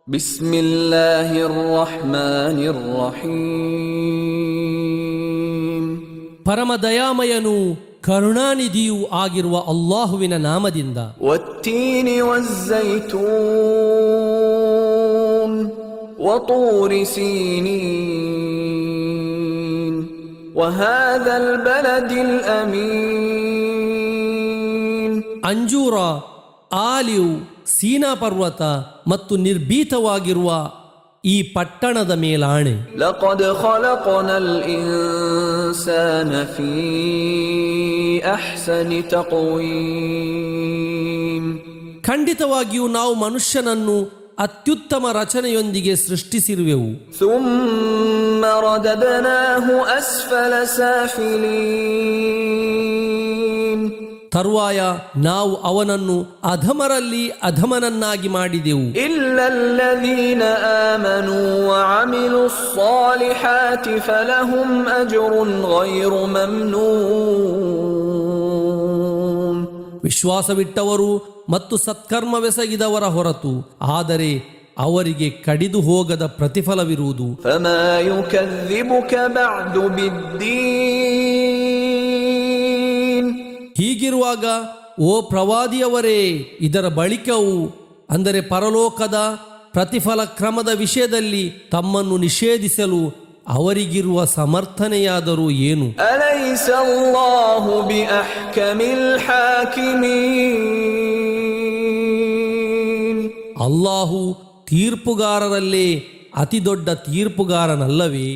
بسم الله الرحمن الرحيم ಪರಮ ದಯಾಮಯನು ಕರುಣಾನಿಧಿಯೂ ಆಗಿರುವ ಅಲ್ಲಾಹುವಿನ ನಾಮದಿಂದ. والتين والزيتون وطور سينين وهذا البلد الأمين ಅಂಜೂರ, ಆಲಿವ್, ಸೀನಾ ಪರ್ವತ ಮತ್ತು ನಿರ್ಭೀತವಾಗಿರುವ ಈ ಪಟ್ಟಣದ ಮೇಲಾಣೆ. لقد خلقنا الإنسان في أحسن تقويم ಖಂಡಿತವಾಗಿಯೂ ನಾವು ಮನುಷ್ಯನನ್ನು ಅತ್ಯುತ್ತಮ ರಚನೆಯೊಂದಿಗೆ ಸೃಷ್ಟಿಸಿರುವೆವು. ثم رددناه أسفل سافلين ತರುವಾಯ ನಾವು ಅವನನ್ನು ಅಧಮರಲ್ಲಿ ಅಧಮನನ್ನಾಗಿ ಮಾಡಿದೆವು. إلا الذين آمنوا وعملوا الصالحات فلهم أجر غير ممنون ವಿಶ್ವಾಸವಿಟ್ಟವರು ಮತ್ತು ಸತ್ಕರ್ಮವೆಸಗಿದವರ ಹೊರತು ಆದರೆ ಅವರಿಗೆ ಕಡಿದು ಹೋಗದ ಪ್ರತಿಫಲವಿರುವುದು. فما يكذبك بعد بالدين ಹೀಗಿರುವಾಗ ಓ ಪ್ರವಾದಿಯವರೇ, ಇದರ ಬಳಿಕವೂ ಅಂದರೆ ಪರಲೋಕದ ಪ್ರತಿಫಲ ಕ್ರಮದ ವಿಷಯದಲ್ಲಿ ತಮ್ಮನ್ನು ನಿಷೇಧಿಸಲು ಅವರಿಗಿರುವ ಸಮರ್ಥನೆಯಾದರೂ ಏನು? أليس الله بأحكم الحاكمين ಅಲ್ಲಾಹು ತೀರ್ಪುಗಾರರಲ್ಲೇ ಅತಿ ದೊಡ್ಡ ತೀರ್ಪುಗಾರನಲ್ಲವೇ?